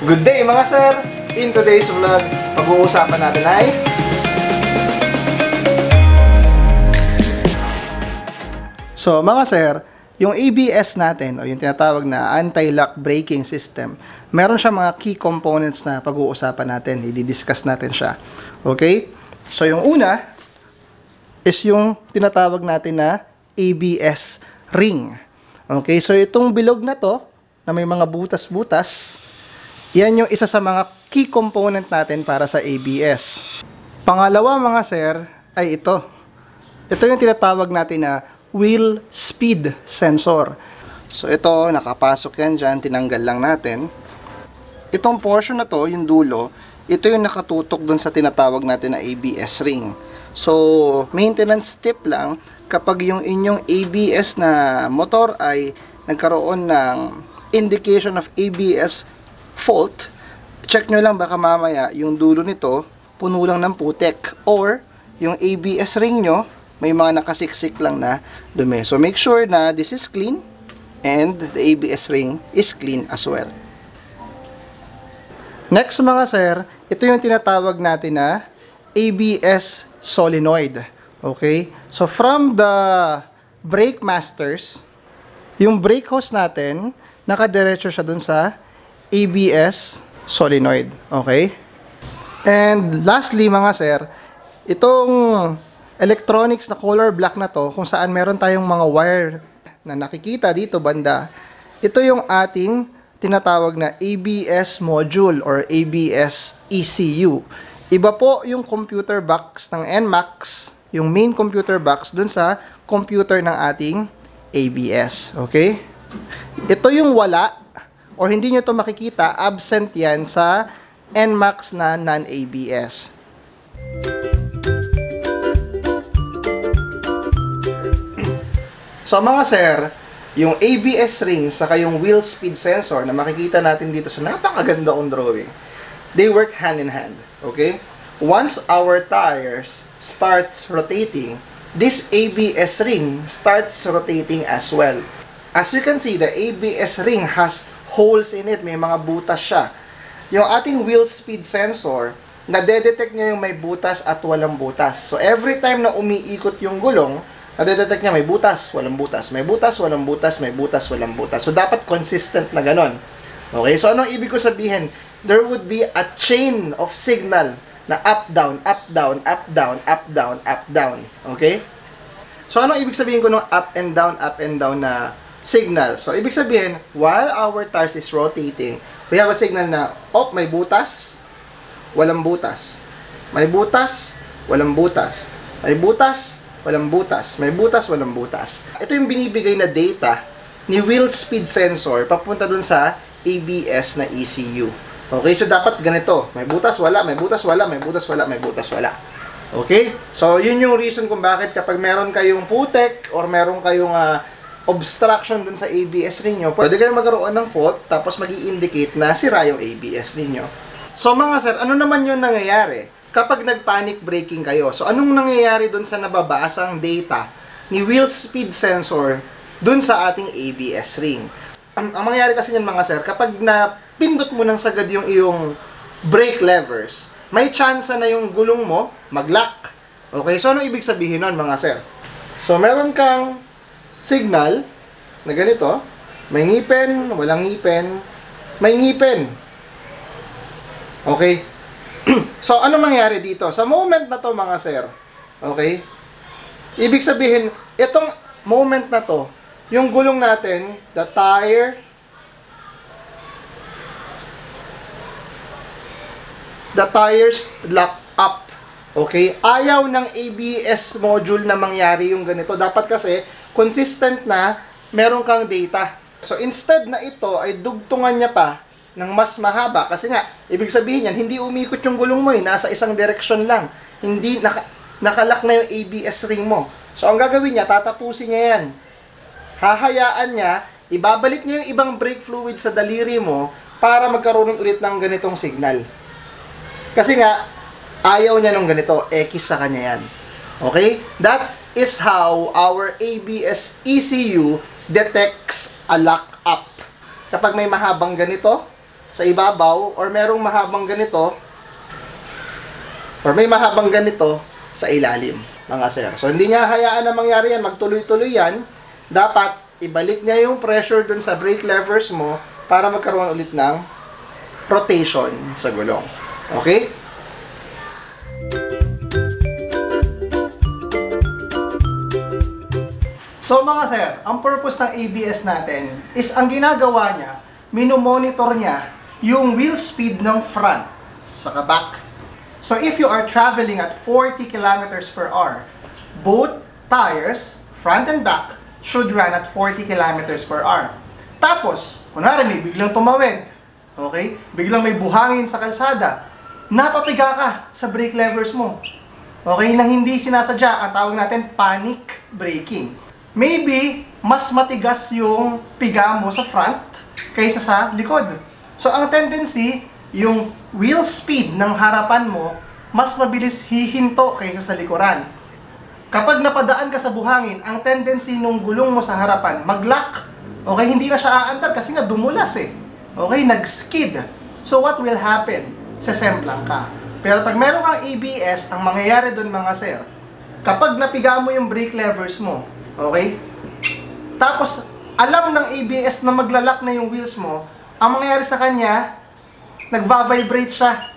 Good day mga sir! In today's vlog, pag-uusapan natin ay So mga sir, yung ABS natin o yung tinatawag na anti-lock braking system, meron siya mga key components na pag-uusapan natin, i-discuss natin siya. Okay? So yung una is yung tinatawag natin na ABS ring. Okay? So itong bilog na to, na may mga butas-butas, yan yung isa sa mga key component natin para sa ABS. Pangalawa mga sir, ay ito. Ito yung tinatawag natin na wheel speed sensor. So ito, nakapasok yan dyan, tinanggal lang natin. Itong portion na to, yung dulo, ito yung nakatutok dun sa tinatawag natin na ABS ring. So, maintenance tip lang, kapag yung inyong ABS na motor ay nagkaroon ng indication of ABS fault, check nyo lang baka mamaya yung dulo nito puno lang ng putek or yung ABS ring nyo may mga nakasiksik lang na dumi. So make sure na this is clean and the ABS ring is clean as well. Next mga sir, ito yung tinatawag natin na ABS solenoid. Okay? So from the brake masters, yung brake hose natin nakadiretso siya dun sa ABS solenoid. Okay? And lastly mga sir, itong electronics na color black na to, kung saan meron tayong mga wire na nakikita dito banda, ito yung ating tinatawag na ABS module or ABS ECU. Iba po yung computer box ng NMAX, yung main computer box dun sa computer ng ating ABS. Okay? Ito yung wala or hindi nyo to makikita, absent yan sa NMAX na non-ABS. So mga sir, yung ABS ring saka yung wheel speed sensor na makikita natin dito sa napakaganda kong drawing, they work hand in hand. Okay? Once our tires starts rotating, this ABS ring starts rotating as well. As you can see, the ABS ring has holes in it, may mga butas siya. Yung ating wheel speed sensor, nadedetect niya yung may butas at walang butas. So every time na umiikot yung gulong, nadedetect niya may butas, walang butas, may butas, walang butas, may butas, walang butas. So dapat consistent na ganon. Okay, so anong ibig ko sabihin? There would be a chain of signal na up, down, up, down, up, down, up, down, up, down. Okay? So anong ibig sabihin ko ng up and down na signal? So ibig sabihin, while our tires is rotating, we have a signal na, oh, may butas, walang butas. May butas, walang butas. May butas, walang butas. May butas, walang butas. Ito yung binibigay na data ni wheel speed sensor papunta dun sa ABS na ECU. Okay, so dapat ganito. May butas, wala. May butas, wala. May butas, wala. May butas, wala. Okay? So, yun yung reason kung bakit kapag meron kayong putek or meron kayong obstruction dun sa ABS ninyo, pwede kayong magkaroon ng fault tapos mag-i-indicate na sira yung ABS ninyo. So mga sir, ano naman yung nangyayari kapag nag-panic braking kayo? So anong nangyayari dun sa nababasang data ni wheel speed sensor dun sa ating ABS ring? Ang mangyayari kasi yan mga sir, kapag napindot mo ng sagad yung iyong brake levers, may chance na yung gulong mo mag-lock. Okay, so ano ibig sabihin nun mga sir? So meron kang signal na ganito, may ngipin, walang ngipin, may ngipin. Okay? So, ano mangyari dito? Sa moment na to mga sir, okay? Ibig sabihin, itong moment na to, yung gulong natin, the tires lock up. Okay? Ayaw ng ABS module na mangyari yung ganito. Dapat kasi, consistent na meron kang data. So, instead na ito ay dugtungan niya pa ng mas mahaba. Kasi nga, ibig sabihin yan, hindi umikot yung gulong mo nasa isang direction lang. Hindi, nakalock na yung ABS ring mo. So, ang gagawin niya, tatapusin niya yan. Hahayaan niya, ibabalik niya yung ibang brake fluid sa daliri mo para magkaroon ulit ng ganitong signal. Kasi nga, ayaw niya ng ganito, X sa kanya yan. Okay? That is how our ABS ECU detects a lock up. Kapag may mahabang ganito, sa ibabaw or merong mahabang ganito or may mahabang ganito sa ilalim, mga sir. So, hindi niya hayaan na mangyari yan. Magtuloy-tuloy yan. Dapat, ibalik niya yung pressure dun sa brake levers mo para magkaroon ulit ng rotation sa gulong. Okay? So, mga sir, ang purpose ng ABS natin is ang ginagawa niya, minomonitor niya yung wheel speed ng front sa back. So, if you are traveling at 40 kilometers per hour, both tires, front and back, should run at 40 kilometers per hour. Tapos, kunwari may biglang tumawid, okay? Biglang may buhangin sa kalsada, napapiga ka sa brake levers mo. Okay? Na hindi sinasadya, ang tawag natin panic braking. Maybe, mas matigas yung piga mo sa front kaysa sa likod. So, ang tendency, yung wheel speed ng harapan mo, mas mabilis hihinto kaysa sa likuran. Kapag napadaan ka sa buhangin, ang tendency nung gulong mo sa harapan, mag-lock. Okay, hindi na siya aandar kasi nga dumulas eh. Okay, nag-skid. So, what will happen? Sesemplang ka. Pero pag meron kang ABS, ang mangyayari doon mga sir, kapag napiga mo yung brake levers mo, okay, tapos alam ng ABS na maglalak na yung wheels mo, ang mangyayari sa kanya, nagva-vibrate siya.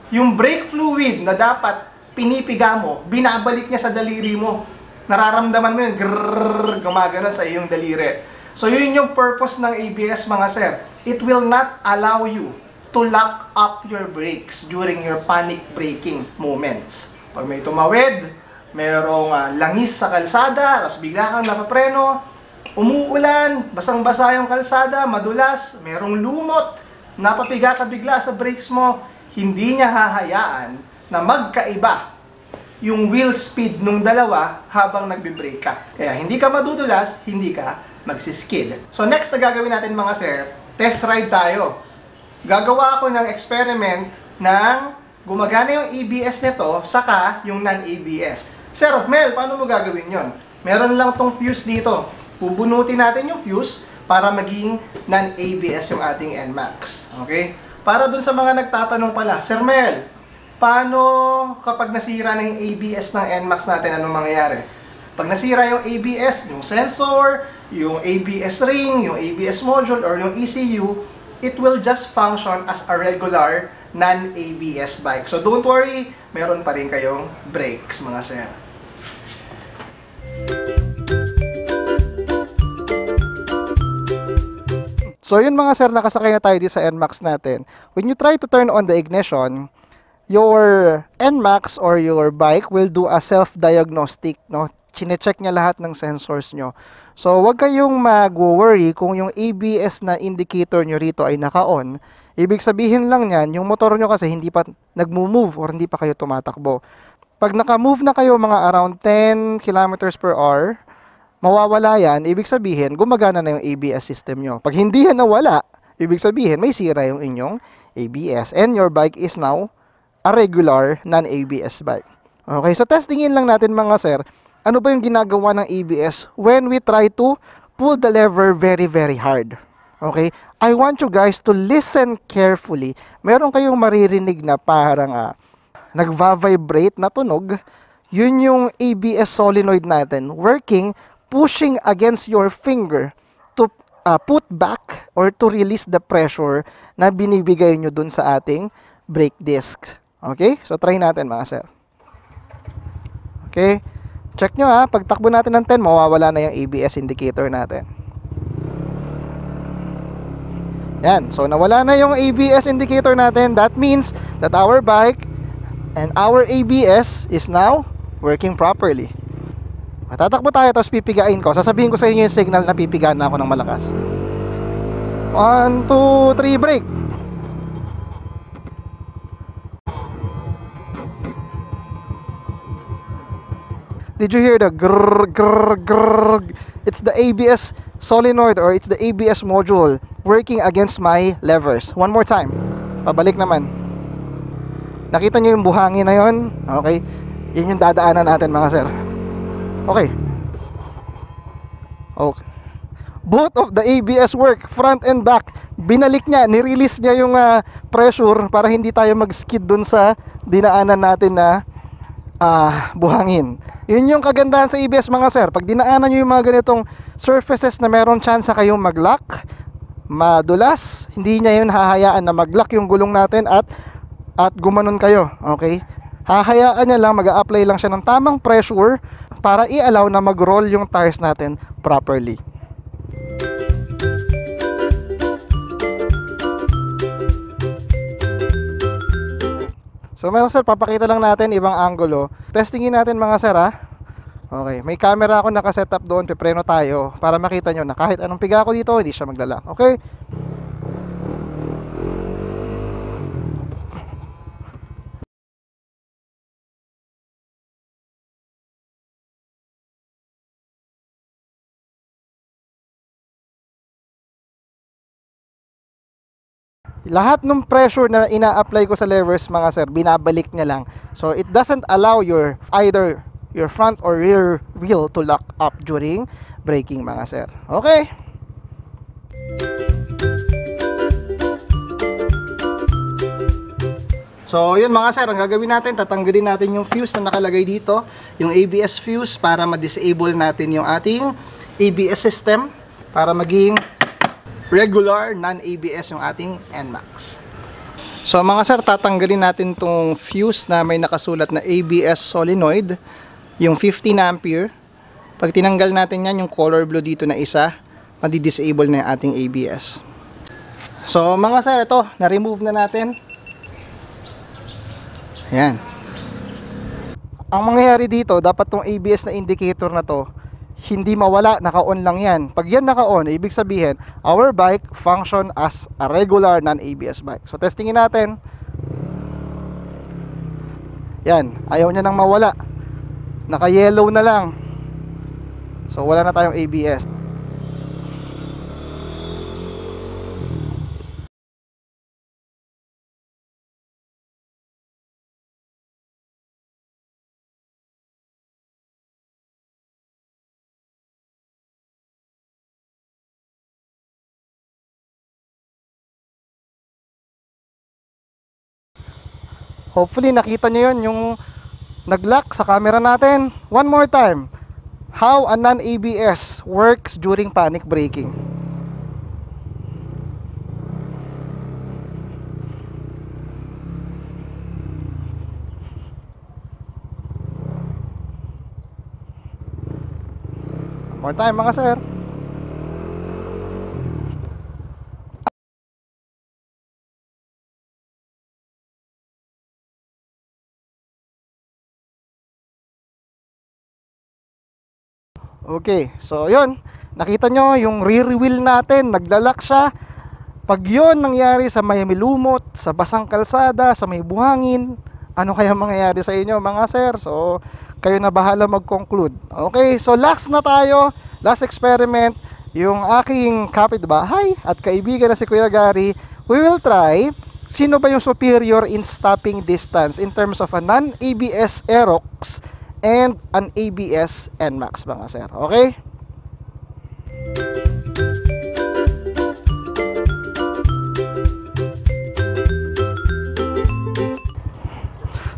Yung brake fluid na dapat pinipiga mo, binabalik niya sa daliri mo. Nararamdaman mo yun, grrrr, gumagana sa iyong daliri. So yun yung purpose ng ABS mga sir. It will not allow you to lock up your brakes during your panic braking moments. Pag may tumawid, mayroong langis sa kalsada, tapos bigla kang napapreno, umuulan, basang-basa yung kalsada, madulas, mayroong lumot, napapiga ka bigla sa brakes mo, hindi niya hahayaan na magkaiba yung wheel speed nung dalawa habang nagbe-brake ka. Kaya hindi ka madudulas, hindi ka magsiskid. So next na gagawin natin mga sir, test ride tayo. Gagawa ako ng experiment ng gumagana yung ABS nito, saka yung non-ABS. Sir Mel, paano mo gagawin yon? Meron lang tong fuse dito. Pubunutin natin yung fuse para maging non-ABS yung ating NMAX. Okay? Para dun sa mga nagtatanong pala, Sir Mel, paano kapag nasira na yung ABS ng NMAX natin, anong mangyayari? Pag nasira yung ABS, yung sensor, yung ABS ring, yung ABS module, or yung ECU, it will just function as a regular non-ABS bike. So don't worry, meron pa rin kayong brakes mga sir. So yun mga sir, nakasakay na tayo dito sa NMAX natin. When you try to turn on the ignition, your NMAX or your bike will do a self-diagnostic, no? Chine-check niya lahat ng sensors nyo. So wag kayong mag-worry kung yung ABS na indicator nyo rito ay naka-on. Ibig sabihin lang niyan, yung motor nyo kasi hindi pa nagmo-move or hindi pa kayo tumatakbo. Pag naka-move na kayo mga around 10 kilometers per hour, mawawala yan, ibig sabihin, gumagana na yung ABS system nyo. Pag hindi yan nawala, ibig sabihin, may sira yung inyong ABS. And your bike is now a regular non-ABS bike. Okay, so testingin lang natin mga sir, ano ba yung ginagawa ng ABS when we try to pull the lever very, very hard. Okay, I want you guys to listen carefully. Meron kayong maririnig na parang nagva-vibrate na tunog. Yun yung ABS solenoid natin working, pushing against your finger to put back or to release the pressure na binibigay nyo dun sa ating brake disc. Okay? So, try natin mga sir. Okay? Check nyo ha. Pag takbo natin ng 10, mawawala na yung ABS indicator natin. Yan. So, nawala na yung ABS indicator natin. That means that our bike and our ABS is now working properly. Tatakbo tayo, tapos pipigain ko. Sasabihin ko sa inyo yung signal na pipigaan na ako ng malakas. 1, 2, 3, brake. Did you hear the grrr, grrr, grrr? It's the ABS solenoid or it's the ABS module working against my levers. One more time. Pabalik naman. Nakita nyo yung buhangin na yun? Okay. Yun yung dadaanan natin mga sir. Okay. Okay. both of the ABS work, front and back. Binalik niya, nirelease niya yung pressure para hindi tayo mag-skid dun sa dinaanan natin na buhangin. Yun yung kagandahan sa ABS mga sir. Pag dinaanan nyo yung mga ganitong surfaces na meron chance kayong mag-lock, madulas, hindi niya yun hahayaan na mag-lock yung gulong natin at gumanon kayo. Okay? Hahayaan niya lang, mag-a-apply lang siya ng tamang pressure para i-allow na mag-roll yung tires natin properly. So mga sir, papakita lang natin ibang angulo. Testingin natin mga sir Okay, may camera ako nakasetup doon, pipreno tayo para makita nyo na kahit anong piga ko dito, hindi siya maglalak. Okay? Lahat ng pressure na ina-apply ko sa levers mga sir, binabalik niya lang. So it doesn't allow either your front or rear wheel to lock up during braking mga sir. Okay? So yun mga sir, ang gagawin natin, tatanggalin natin yung fuse na nakalagay dito, yung ABS fuse, para ma-disable natin yung ating ABS system para maging regular, non-ABS yung ating NMAX. So mga sir, tatanggalin natin tong fuse na may nakasulat na ABS solenoid, yung 15 ampere. Pag tinanggal natin yan, yung color blue dito na isa, madi-disable na yung ating ABS. So mga sir, ito, na-remove na natin. Yan. Ang mangyayari dito, dapat tong ABS na indicator na to hindi mawala, naka-on lang yan. Pag yan naka-on, ibig sabihin, our bike function as a regular non-ABS bike. So, testingin natin. Yan, ayaw niya nang mawala. Naka-yellow na lang. So, wala na tayong ABS. Hopefully nakita nyo yun, yung nag-lock sa camera natin. One more time, how a non-ABS works during panic braking. One more time mga sir. Okay, so yun, nakita nyo yung rear wheel natin, naglalak siya. Pag yun nangyari sa may lumot, sa basang kalsada, sa may buhangin, ano kaya mangyayari sa inyo mga sir? So, kayo na bahala mag-conclude. Okay, so last na tayo, last experiment. Yung aking kapitbahay at kaibigan na si Kuya Gary, we will try sino ba yung superior in stopping distance in terms of a non-ABS Aerox and an ABS NMAX mga sir. Okay?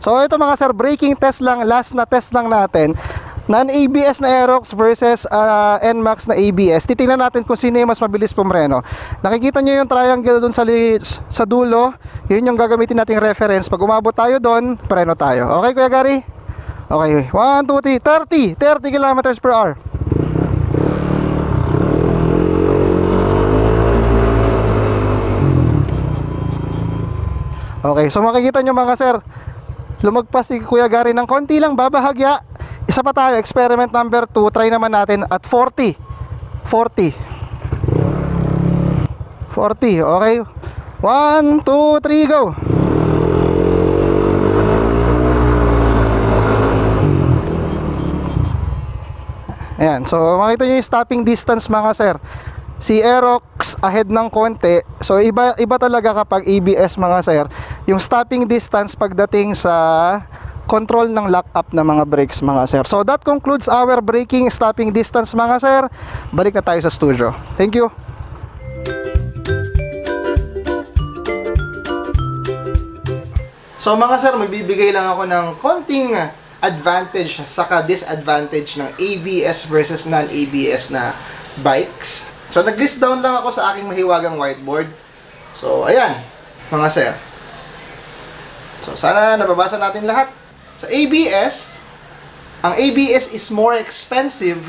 So ito mga sir, braking test lang, last na test lang natin. Non-ABS na Aerox versus NMAX na ABS. Titingnan natin kung sino yung mas mabilis pumreno. Nakikita nyo yung triangle dun sa dulo. Yun yung gagamitin nating reference. Pag umabot tayo dun, preno tayo. Okay Kuya Gary? Okay, 1, 2, 3, 30 kilometers per hour. Okay, so makikita nyo mga sir, lumagpas si Kuya Gary ng konti lang, babahagya. Isa pa tayo, experiment number 2, try naman natin at 40. 40, okay. 1, 2, 3, go. Ayan, so makita nyo yung stopping distance mga sir. Si Aerox ahead ng konti. So iba talaga kapag ABS mga sir. Yung stopping distance pagdating sa control ng lock up ng mga brakes mga sir. So that concludes our braking stopping distance mga sir. Balik na tayo sa studio. Thank you. So mga sir, magbibigay lang ako ng konting advantage saka disadvantage ng ABS versus non-ABS na bikes. So nag-list down lang ako sa aking mahiwagang whiteboard. So ayan, mga sir. So sana nababasa natin lahat. Sa ABS, ang ABS is more expensive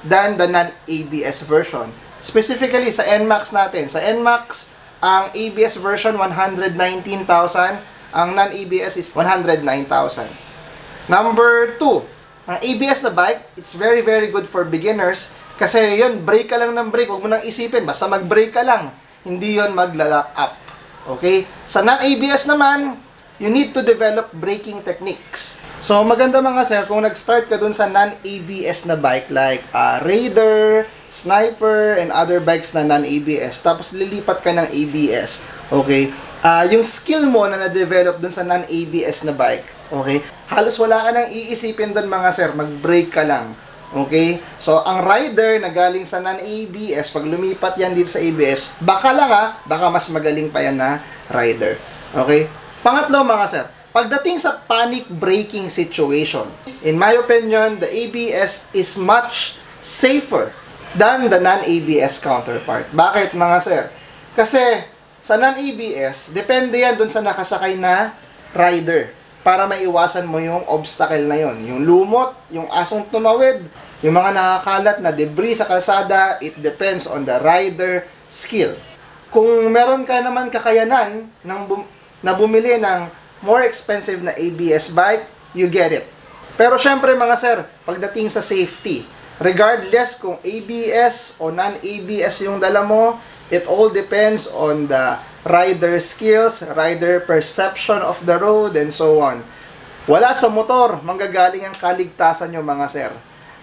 than the non-ABS version. Specifically sa NMAX natin. Sa NMAX, ang ABS version 119,000, ang non-ABS is 109,000. Number 2, ang ABS na bike, it's very good for beginners kasi yun, brake ka lang ng brake, huwag mo nang isipin, basta mag-brake ka lang, hindi yun magla-lock up. Okay? Sa non-ABS naman, you need to develop braking techniques. So, maganda mga sir, kung nag-start ka dun sa non-ABS na bike like Raider, Sniper, and other bikes na non-ABS, tapos lilipat ka ng ABS, okay? Yung skill mo na na-develop dun sa non-ABS na bike, okay? Halos wala ka nang iisipin dun mga sir, mag-brake ka lang, okay? So, ang rider na galing sa non-ABS, pag lumipat yan dito sa ABS, baka lang baka mas magaling pa yan na rider, okay? Pangatlo mga sir, pagdating sa panic braking situation, in my opinion, the ABS is much safer than the non-ABS counterpart. Bakit mga sir? Kasi sa non-ABS, depende yan dun sa nakasakay na rider para maiwasan mo yung obstacle na yon. Yung lumot, yung asong tumawid, yung mga nakakalat na debris sa kalsada, it depends on the rider skill. Kung meron ka naman kakayanan na bumili ng more expensive na ABS bike, you get it. Pero syempre mga sir, pagdating sa safety, regardless kung ABS o non-ABS yung dala mo, it all depends on the rider skills, rider perception of the road, and so on. Wala sa motor, manggagaling ang kaligtasan nyo mga sir.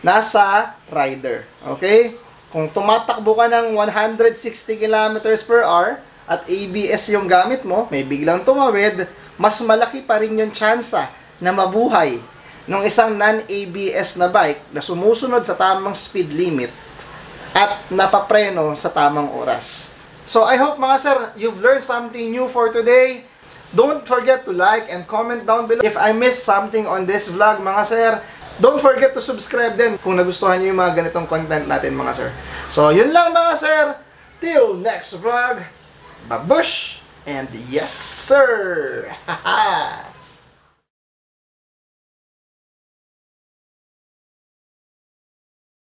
Nasa rider. Okay? Kung tumatakbo ka ng 160 kilometers per hour, at ABS yung gamit mo, may biglang tumawid, mas malaki pa rin yung tsansa na mabuhay ng isang non-ABS na bike na sumusunod sa tamang speed limit at napapreno sa tamang oras. So I hope mga sir, you've learned something new for today. Don't forget to like and comment down below if I missed something on this vlog mga sir. Don't forget to subscribe din kung nagustuhan nyo yung mga ganitong content natin mga sir. So yun lang mga sir. Till next vlog. Babush! And yes, sir! Haha!